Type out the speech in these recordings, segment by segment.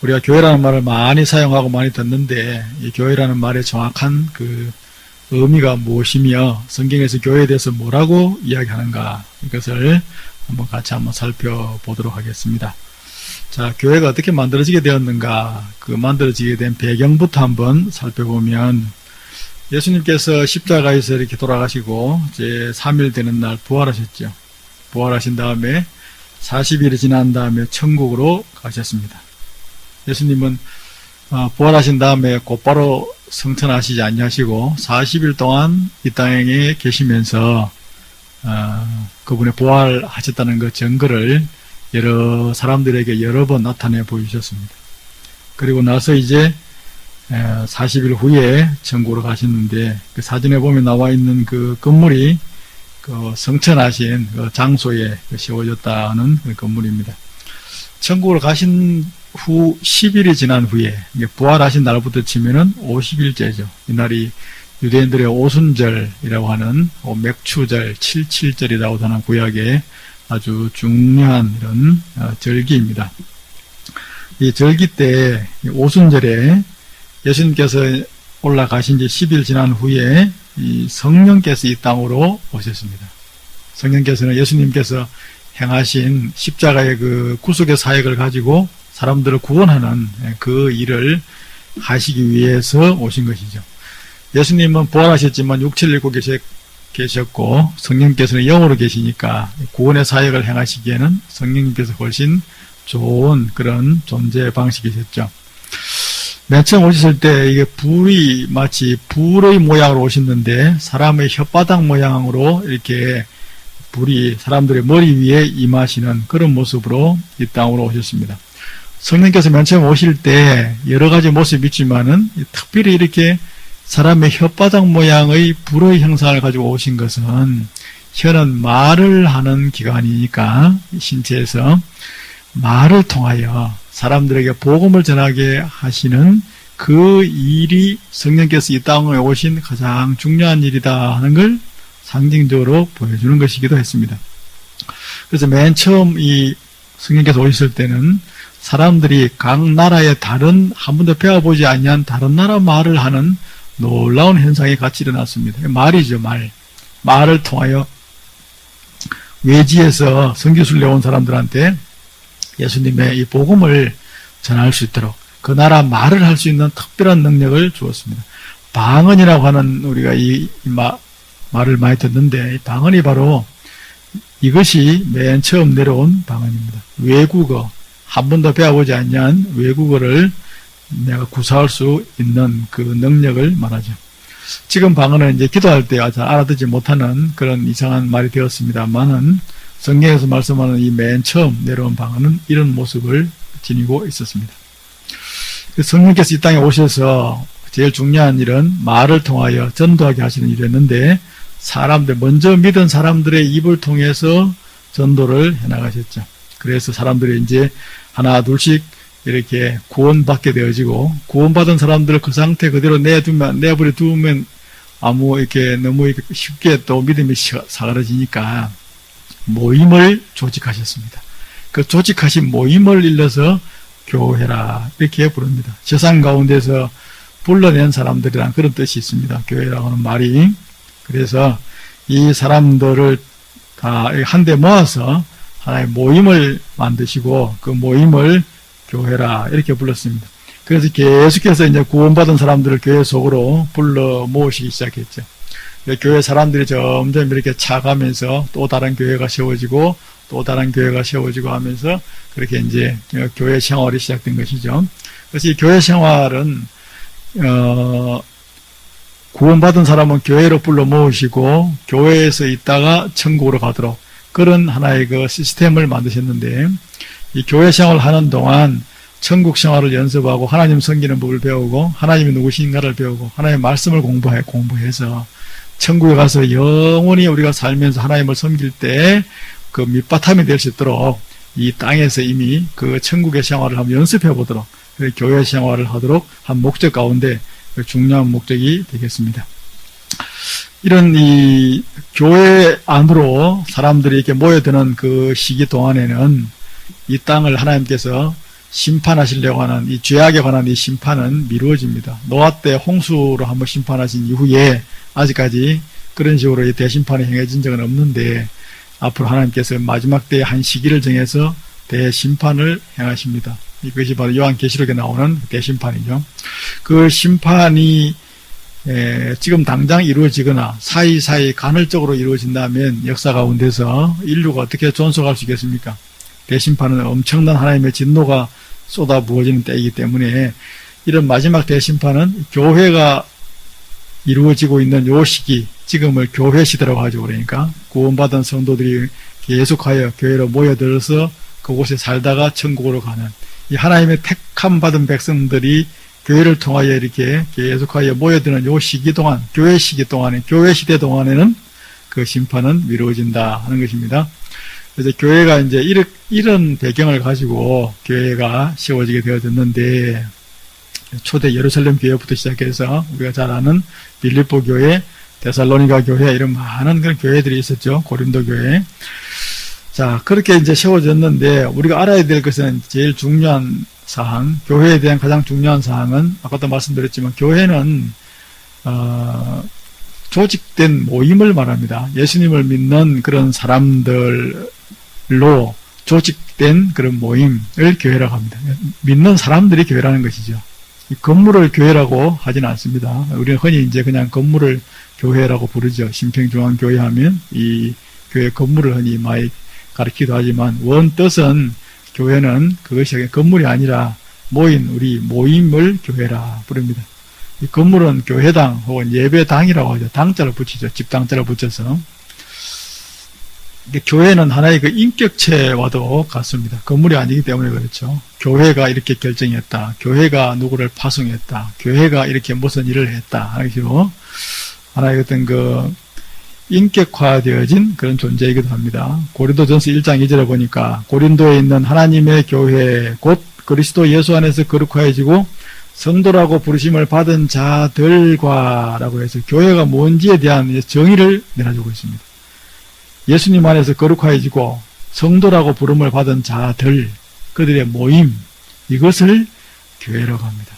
우리가 교회라는 말을 많이 사용하고 많이 듣는데 이 교회라는 말의 정확한 그 의미가 무엇이며 성경에서 교회에 대해서 뭐라고 이야기하는가 이것을 같이 한번 살펴보도록 하겠습니다. 자, 교회가 어떻게 만들어지게 되었는가 그 만들어지게 된 배경부터 한번 살펴보면 예수님께서 십자가에서 이렇게 돌아가시고 이제 3일 되는 날 부활하셨죠. 부활하신 다음에 40일이 지난 다음에 천국으로 가셨습니다. 예수님은 부활하신 다음에 곧바로 성천하시지 아니하시고 40일 동안 이 땅에 계시면서 그분의 부활하셨다는 그 증거를 여러 사람들에게 여러 번 나타내 보이셨습니다. 그리고 나서 이제 40일 후에 천국으로 가셨는데 그 사진에 보면 나와 있는 그 건물이 그 성천하신 그 장소에 세워졌다는 그 건물입니다. 천국으로 가신 후 10일이 지난 후에 부활하신 날부터 치면은 50일째죠. 이날이 유대인들의 오순절이라고 하는 맥추절, 칠칠절이라고 하는 구약의 아주 중요한 이런 절기입니다. 이 절기 때 오순절에 예수님께서 올라가신 지 10일 지난 후에 이 성령께서 이 땅으로 오셨습니다. 성령께서는 예수님께서 행하신 십자가의 그 구속의 사역을 가지고 사람들을 구원하는 그 일을 하시기 위해서 오신 것이죠. 예수님은 부활하셨지만 육체를 입고 계셨고 성령께서는 영으로 계시니까 구원의 사역을 행하시기에는 성령님께서 훨씬 좋은 그런 존재 방식이셨죠. 맨 처음 오셨을 때 이게 불이 마치 불의 모양으로 오셨는데 사람의 혓바닥 모양으로 이렇게 불이 사람들의 머리 위에 임하시는 그런 모습으로 이 땅으로 오셨습니다. 성령께서 맨 처음 오실 때 여러 가지 모습이 있지만은 특별히 이렇게 사람의 혓바닥 모양의 불의 형상을 가지고 오신 것은 혀는 말을 하는 기관이니까 신체에서 말을 통하여 사람들에게 복음을 전하게 하시는 그 일이 성령께서 이 땅에 오신 가장 중요한 일이다 하는 걸 상징적으로 보여주는 것이기도 했습니다. 그래서 맨 처음 이 성령께서 오셨을 때는 사람들이 각 나라의 다른 한 번도 배워보지 아니한 다른 나라 말을 하는 놀라운 현상이 같이 일어났습니다. 말이죠, 말. 말을 통하여 외지에서 선교수를 내온 사람들한테 예수님의 이 복음을 전할 수 있도록 그 나라 말을 할 수 있는 특별한 능력을 주었습니다. 방언이라고 하는 우리가 이 말을 많이 듣는데 이 방언이 바로 이것이 맨 처음 내려온 방언입니다. 외국어, 한 번도 배워보지 않는 외국어를 내가 구사할 수 있는 그 능력을 말하죠. 지금 방언은 이제 기도할 때 잘 알아듣지 못하는 그런 이상한 말이 되었습니다만은 성경에서 말씀하는 이 맨 처음 내려온 방언은 이런 모습을 지니고 있었습니다. 성령께서 이 땅에 오셔서 제일 중요한 일은 말을 통하여 전도하게 하시는 일이었는데 사람들, 먼저 믿은 사람들의 입을 통해서 전도를 해나가셨죠. 그래서 사람들이 이제 하나 둘씩 이렇게 구원받게 되어지고 구원받은 사람들을 그 상태 그대로 내버려 두면 이렇게 너무 쉽게 또 믿음이 사그라지니까 모임을 조직하셨습니다. 그 조직하신 모임을 일러서 교회라 이렇게 부릅니다. 세상 가운데서 불러낸 사람들이란 그런 뜻이 있습니다. 교회라고 하는 말이. 그래서 이 사람들을 다 한데 모아서 하나의 모임을 만드시고 그 모임을 교회라 이렇게 불렀습니다. 그래서 계속해서 이제 구원받은 사람들을 교회 속으로 불러 모으시기 시작했죠. 교회 사람들이 점점 이렇게 차가면서 또 다른 교회가 세워지고 또 다른 교회가 세워지고 하면서 그렇게 이제 교회 생활이 시작된 것이죠. 그래서 이 교회 생활은 구원받은 사람은 교회로 불러 모으시고 교회에서 있다가 천국으로 가도록 그런 하나의 그 시스템을 만드셨는데 이 교회 생활을 하는 동안 천국 생활을 연습하고 하나님 섬기는 법을 배우고 하나님이 누구신가를 배우고 하나님의 말씀을 공부해서 천국에 가서 영원히 우리가 살면서 하나님을 섬길 때 그 밑바탕이 될 수 있도록 이 땅에서 이미 그 천국의 생활을 한번 연습해 보도록 교회 생활을 하도록 한 목적 가운데 중요한 목적이 되겠습니다. 이런 이 교회 안으로 사람들이 이렇게 모여드는 그 시기 동안에는 이 땅을 하나님께서 심판하시려고 하는 이 죄악에 관한 이 심판은 미루어집니다. 노아 때 홍수로 한번 심판하신 이후에 아직까지 그런 식으로 대심판이 행해진 적은 없는데 앞으로 하나님께서 마지막 때의 한 시기를 정해서 대심판을 행하십니다. 이것이 바로 요한계시록에 나오는 대심판이죠. 그 심판이 지금 당장 이루어지거나 사이사이 간헐적으로 이루어진다면 역사 가운데서 인류가 어떻게 존속할 수 있겠습니까? 대심판은 엄청난 하나님의 진노가 쏟아 부어지는 때이기 때문에 이런 마지막 대심판은 교회가 이루어지고 있는 요 시기, 지금을 교회 시대라고 하죠. 그러니까 구원받은 성도들이 계속하여 교회로 모여들어서 그곳에 살다가 천국으로 가는 이 하나님의 택함 받은 백성들이 교회를 통하여 이렇게 계속하여 모여드는 요 시기 동안, 교회 시기 동안에, 교회 시대 동안에는 그 심판은 미루어진다 하는 것입니다. 그래서 교회가 이제 이런 배경을 가지고 교회가 세워지게 되어졌는데, 초대 예루살렘 교회부터 시작해서 우리가 잘 아는 빌립보 교회, 데살로니가 교회, 이런 많은 그런 교회들이 있었죠. 고린도 교회. 자, 그렇게 이제 세워졌는데, 우리가 알아야 될 것은 제일 중요한 사항, 교회에 대한 가장 중요한 사항은, 아까도 말씀드렸지만, 교회는, 조직된 모임을 말합니다. 예수님을 믿는 그런 사람들로 조직된 그런 모임을 교회라고 합니다. 믿는 사람들이 교회라는 것이죠. 이 건물을 교회라고 하지는 않습니다. 우리는 흔히 이제 그냥 건물을 교회라고 부르죠. 심평중앙교회 하면 이 교회 건물을 흔히 많이 가르치기도 하지만, 원 뜻은 교회는 그것이 건물이 아니라 모인 우리 모임을 교회라 부릅니다. 이 건물은 교회당 혹은 예배당이라고 하죠. 당자를 붙이죠. 집당자를 붙여서. 교회는 하나의 그 인격체와도 같습니다. 건물이 아니기 때문에 그렇죠. 교회가 이렇게 결정했다. 교회가 누구를 파송했다. 교회가 이렇게 무슨 일을 했다. 하는 식으로 하나의 어떤 그 인격화되어진 그런 존재이기도 합니다. 고린도전서 1장 2절에 보니까 고린도에 있는 하나님의 교회 곧 그리스도 예수 안에서 거룩하여지고 성도라고 부르심을 받은 자들과 라고 해서 교회가 뭔지에 대한 정의를 내려주고 있습니다. 예수님 안에서 거룩하여지고 성도라고 부름을 받은 자들, 그들의 모임, 이것을 교회라고 합니다.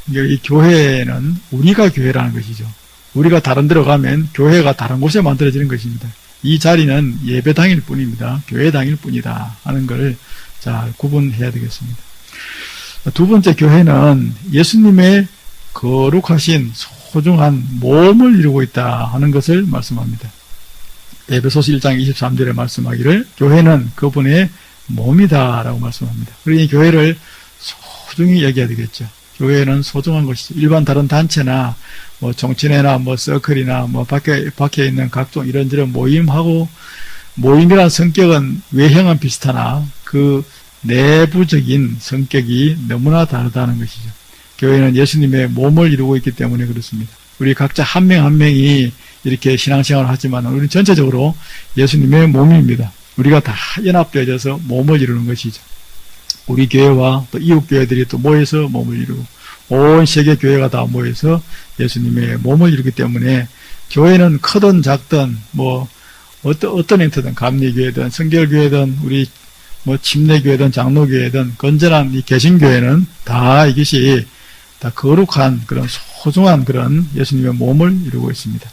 이 교회는 우리가 교회라는 것이죠. 우리가 다른 데로 가면 교회가 다른 곳에 만들어지는 것입니다. 이 자리는 예배당일 뿐입니다. 교회당일 뿐이다 하는 걸 잘 구분해야 되겠습니다. 두 번째, 교회는 예수님의 거룩하신 소중한 몸을 이루고 있다 하는 것을 말씀합니다. 에베소서 1장 23절에 말씀하기를 교회는 그분의 몸이다 라고 말씀합니다. 그러니 교회를 소중히 여겨야 되겠죠. 교회는 소중한 것이죠. 일반 다른 단체나 뭐 정치회나 뭐 서클이나 뭐 밖에 있는 각종 이런저런 모임하고, 모임이란 성격은 외형은 비슷하나 그 내부적인 성격이 너무나 다르다는 것이죠. 교회는 예수님의 몸을 이루고 있기 때문에 그렇습니다. 우리 각자 한 명 한 명이 이렇게 신앙생활을 하지만 우리는 전체적으로 예수님의 몸입니다. 우리가 다 연합되어져서 몸을 이루는 것이죠. 우리 교회와 또 이웃 교회들이 또 모여서 몸을 이루고 온 세계 교회가 다 모여서 예수님의 몸을 이루기 때문에 교회는 크든 작든 뭐 어떤 형태든 감리교회든 성결교회든 우리 뭐 침례교회든 장로교회든 건전한 이 개신교회는 다 이것이 다 거룩한 그런 소중한 그런 예수님의 몸을 이루고 있습니다.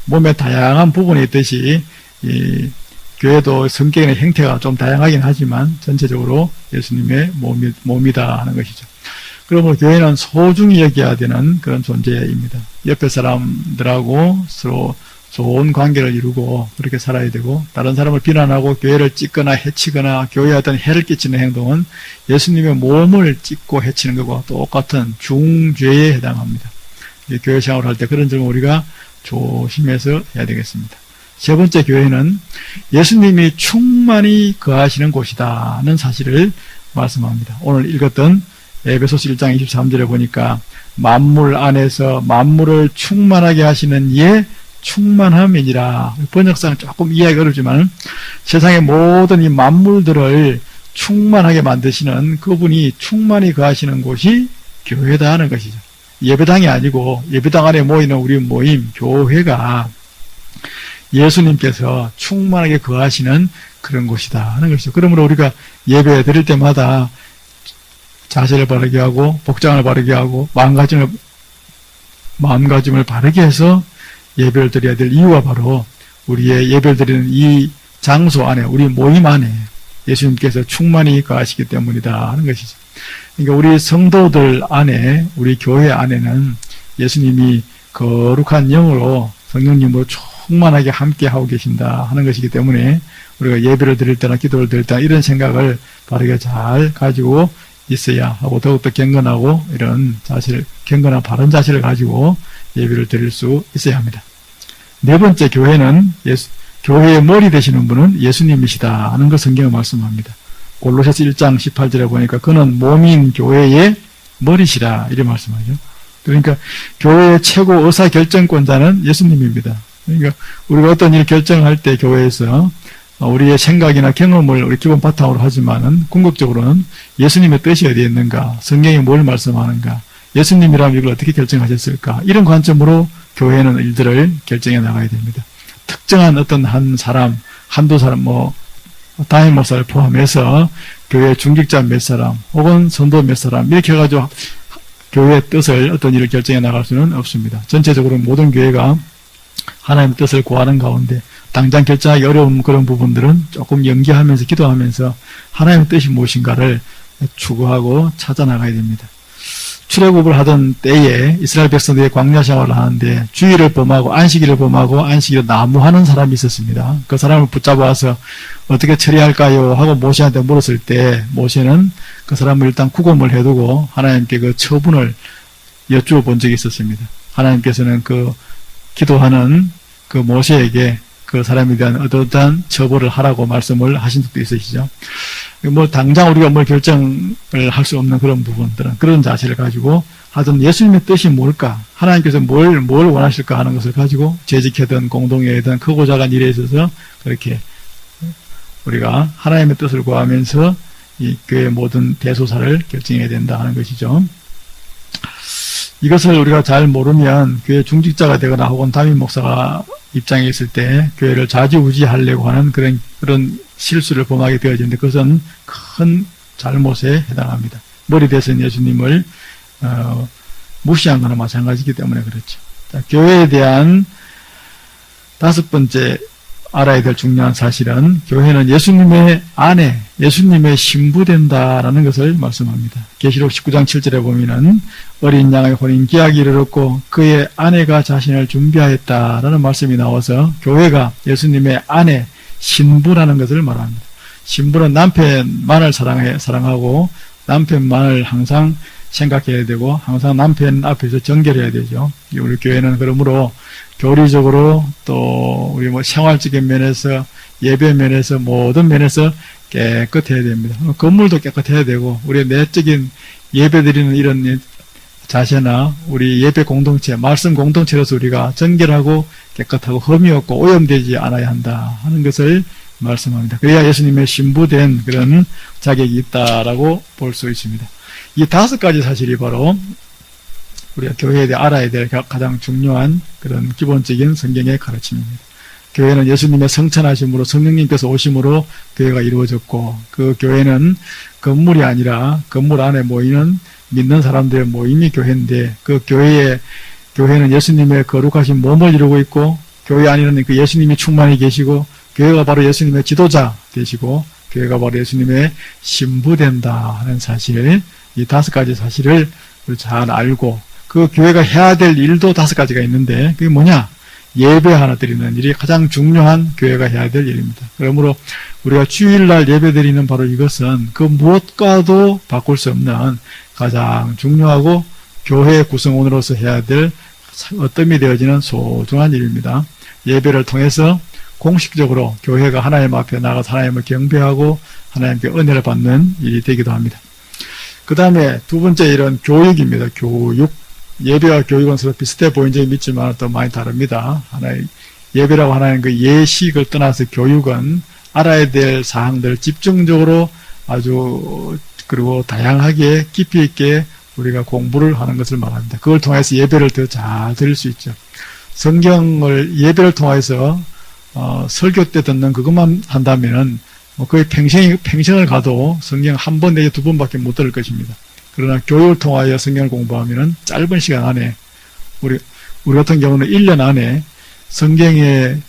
몸에 다양한 부분이 있듯이 이 교회도 성격의 형태가 좀 다양하긴 하지만 전체적으로 예수님의 몸이다 하는 것이죠. 그러므로 교회는 소중히 여겨야 되는 그런 존재입니다. 옆에 사람들하고 서로 좋은 관계를 이루고 그렇게 살아야 되고, 다른 사람을 비난하고 교회를 찢거나 해치거나 교회에 어떤 해를 끼치는 행동은 예수님의 몸을 찢고 해치는 것과 똑같은 중죄에 해당합니다. 교회 생활을 할 때 그런 점을 우리가 조심해서 해야 되겠습니다. 세 번째, 교회는 예수님이 충만히 거하시는 곳이다는 사실을 말씀합니다. 오늘 읽었던 에베소서 1장 23절에 보니까 만물 안에서 만물을 충만하게 하시는 이의 충만함이니라. 번역상 조금 이해하기 어렵지만 세상의 모든 이 만물들을 충만하게 만드시는 그분이 충만히 거하시는 곳이 교회다 하는 것이죠. 예배당이 아니고 예배당 안에 모이는 우리 모임, 교회가 예수님께서 충만하게 거하시는 그런 곳이다 하는 것이죠. 그러므로 우리가 예배 드릴 때마다 자세를 바르게 하고 복장을 바르게 하고 마음가짐을 바르게 해서 예배를 드려야 될 이유가 바로 우리의 예배를 드리는 이 장소 안에, 우리 모임 안에 예수님께서 충만히 거하시기 때문이다 하는 것이죠. 그러니까 우리 성도들 안에, 우리 교회 안에는 예수님이 거룩한 영으로 성령님으로 충만하게 함께 하고 계신다 하는 것이기 때문에 우리가 예배를 드릴 때나 기도를 드릴 때나 이런 생각을 바르게 잘 가지고 있어야 하고, 더욱더 경건하고 이런 경건한 바른 자세를 가지고 예배를 드릴 수 있어야 합니다. 네 번째, 교회의 머리 되시는 분은 예수님이시다 하는 것 성경을 말씀합니다. 골로새서 1장 18절에 보니까 그는 몸인 교회의 머리시라 이렇게 말씀하죠. 그러니까 교회의 최고 의사결정권자는 예수님입니다. 그러니까 우리가 어떤 일 결정할 때 교회에서 우리의 생각이나 경험을 우리 기본 바탕으로 하지만은 궁극적으로는 예수님의 뜻이 어디에 있는가, 성경이 뭘 말씀하는가, 예수님이라면 이걸 어떻게 결정하셨을까, 이런 관점으로 교회는 일들을 결정해 나가야 됩니다. 특정한 어떤 한 사람, 한두 사람, 담임 목사를 포함해서 교회 중직자 몇 사람, 혹은 성도 몇 사람, 이렇게 해가지고 교회의 뜻을, 어떤 일을 결정해 나갈 수는 없습니다. 전체적으로 모든 교회가 하나님의 뜻을 구하는 가운데 당장 결정하기 어려운 그런 부분들은 조금 연기하면서 기도하면서 하나님의 뜻이 무엇인가를 추구하고 찾아 나가야 됩니다. 출애굽을 하던 때에 이스라엘 백성들이 광야 생활을 하는데 주일을 범하고 안식일을 범하고 안식일을 나무하는 사람이 있었습니다. 그 사람을 붙잡아서 어떻게 처리할까요? 하고 모세한테 물었을 때 모세는 그 사람을 일단 구금을 해두고 하나님께 그 처분을 여쭈어 본 적이 있었습니다. 하나님께서는 그 기도하는 그 모세에게 그 사람에 대한 어떠한 처벌을 하라고 말씀을 하신 적도 있으시죠. 당장 우리가 뭘 결정을 할 수 없는 그런 부분들은 그런 자세를 가지고 하던 예수님의 뜻이 뭘까? 하나님께서 뭘 원하실까 하는 것을 가지고 재직하던 공동회든 크고 작은 일에 있어서 그렇게 우리가 하나님의 뜻을 구하면서 이 교회의 모든 대소사를 결정해야 된다 하는 것이죠. 이것을 우리가 잘 모르면 교회 중직자가 되거나 혹은 담임 목사가 입장에 있을 때 교회를 좌지우지하려고 하는 그런 실수를 범하게 되어지는데 그것은 큰 잘못에 해당합니다. 머리 대신 예수님을 무시한 거나 마찬가지이기 때문에 그렇죠. 자, 교회에 대한 다섯 번째 알아야 될 중요한 사실은 교회는 예수님의 아내, 예수님의 신부된다라는 것을 말씀합니다. 계시록 19장 7절에 보면은 어린 양의 혼인 기약이 이르렀고 그의 아내가 자신을 준비하였다라는 말씀이 나와서 교회가 예수님의 아내, 신부라는 것을 말합니다. 신부는 남편만을 사랑하고 남편만을 항상 생각해야 되고 항상 남편 앞에서 정결해야 되죠. 우리 교회는 그러므로 교리적으로 또 우리 생활적인 면에서 예배 면에서 모든 면에서 깨끗해야 됩니다. 건물도 깨끗해야 되고 우리의 내적인 예배 드리는 이런 자세나 우리 예배 공동체, 말씀 공동체로서 우리가 정결하고 깨끗하고 흠이 없고 오염되지 않아야 한다 하는 것을 말씀합니다. 그래야 예수님의 신부된 그런 자격이 있다라고 볼 수 있습니다. 이 다섯 가지 사실이 바로 우리가 교회에 대해 알아야 될 가장 중요한 그런 기본적인 성경의 가르침입니다. 교회는 예수님의 성천하심으로 성령님께서 오심으로 교회가 이루어졌고 그 교회는 건물이 아니라 건물 안에 모이는 믿는 사람들의 모임이 교회인데 그 교회는 예수님의 거룩하신 몸을 이루고 있고 교회 안에는 그 예수님이 충만히 계시고 교회가 바로 예수님의 지도자 되시고 교회가 바로 예수님의 신부된다 하는 사실, 이 다섯 가지 사실을 잘 알고 그 교회가 해야 될 일도 다섯 가지가 있는데 그게 뭐냐? 예배 하나 드리는 일이 가장 중요한 교회가 해야 될 일입니다. 그러므로 우리가 주일날 예배 드리는 바로 이것은 그 무엇과도 바꿀 수 없는 가장 중요하고 교회 구성원으로서 해야 될 어뜸이 되어지는 소중한 일입니다. 예배를 통해서 공식적으로 교회가 하나님 앞에 나가서 하나님을 경배하고 하나님께 은혜를 받는 일이 되기도 합니다. 그 다음에 두 번째 일은 교육입니다. 교육. 예배와 교육은 서로 비슷해 보인 적이 있지만 또 많이 다릅니다. 예배라고 하는 그 예식을 떠나서 교육은 알아야 될 사항들을 집중적으로 아주 그리고 다양하게 깊이 있게 우리가 공부를 하는 것을 말합니다. 그걸 통해서 예배를 더 잘 드릴 수 있죠. 성경을 예배를 통해서 설교 때 듣는 그것만 한다면은 거의 평생을 가도 성경 한 번 내지 두 번밖에 못 들을 것입니다. 그러나 교육을 통하여 성경을 공부하면은 짧은 시간 안에 우리 같은 경우는 1년 안에 성경의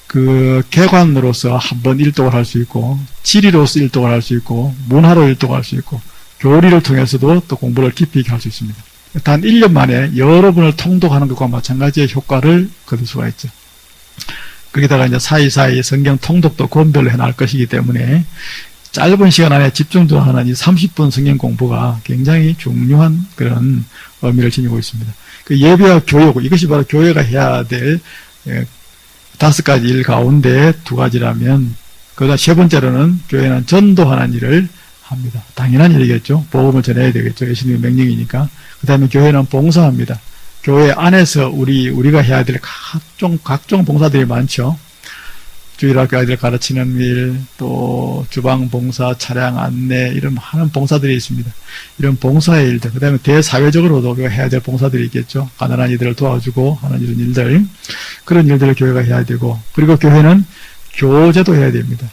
그 개관으로서 한번 일독을 할 수 있고, 지리로서 일독을 할 수 있고, 문화로 일독을 할 수 있고, 교리를 통해서도 또 공부를 깊이 있게 할 수 있습니다. 단 1년 만에 여러 번을 통독하는 것과 마찬가지의 효과를 거둘 수가 있죠. 거기다가 이제 사이사이 성경 통독도 권별로 해나갈 것이기 때문에 짧은 시간 안에 집중적으로 하는 이 30분 성경 공부가 굉장히 중요한 그런 의미를 지니고 있습니다. 그 예배와 교육, 이것이 바로 교회가 해야 될 5가지 일 가운데 2가지라면, 그다음 3번째로는 교회는 전도하는 일을 합니다. 당연한 일이겠죠. 복음을 전해야 되겠죠. 예수님의 명령이니까. 그 다음에 교회는 봉사합니다. 교회 안에서 우리가 해야 될 각종 봉사들이 많죠. 주일학교 아이들 가르치는 일, 또 주방 봉사, 차량 안내, 이런 많은 봉사들이 있습니다. 이런 봉사의 일들, 그 다음에 대사회적으로도 우리가 해야 될 봉사들이 있겠죠. 가난한 이들을 도와주고 하는 이런 일들, 그런 일들을 교회가 해야 되고, 그리고 교회는 교제도 해야 됩니다.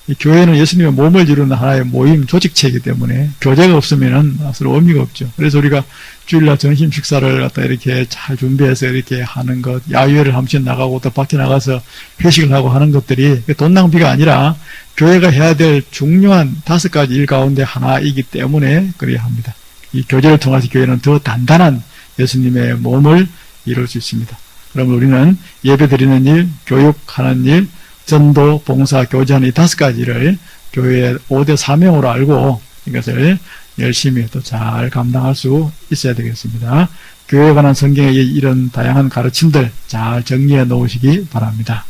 이 교회는 예수님의 몸을 이루는 하나의 모임, 조직체이기 때문에 교제가 없으면은 서로 의미가 없죠. 그래서 우리가 주일날 점심 식사를 갖다 이렇게 잘 준비해서 이렇게 하는 것, 야유회를 한 번씩 나가고 또 밖에 나가서 회식을 하고 하는 것들이 돈 낭비가 아니라 교회가 해야 될 중요한 5가지 일 가운데 하나이기 때문에 그래야 합니다. 이 교제를 통해서 교회는 더 단단한 예수님의 몸을 이룰 수 있습니다. 그러면 우리는 예배 드리는 일, 교육하는 일, 전도, 봉사, 교제하는 이 5가지를 교회의 5대 사명으로 알고 이것을 열심히 또 잘 감당할 수 있어야 되겠습니다. 교회에 관한 성경의 이런 다양한 가르침들 잘 정리해 놓으시기 바랍니다.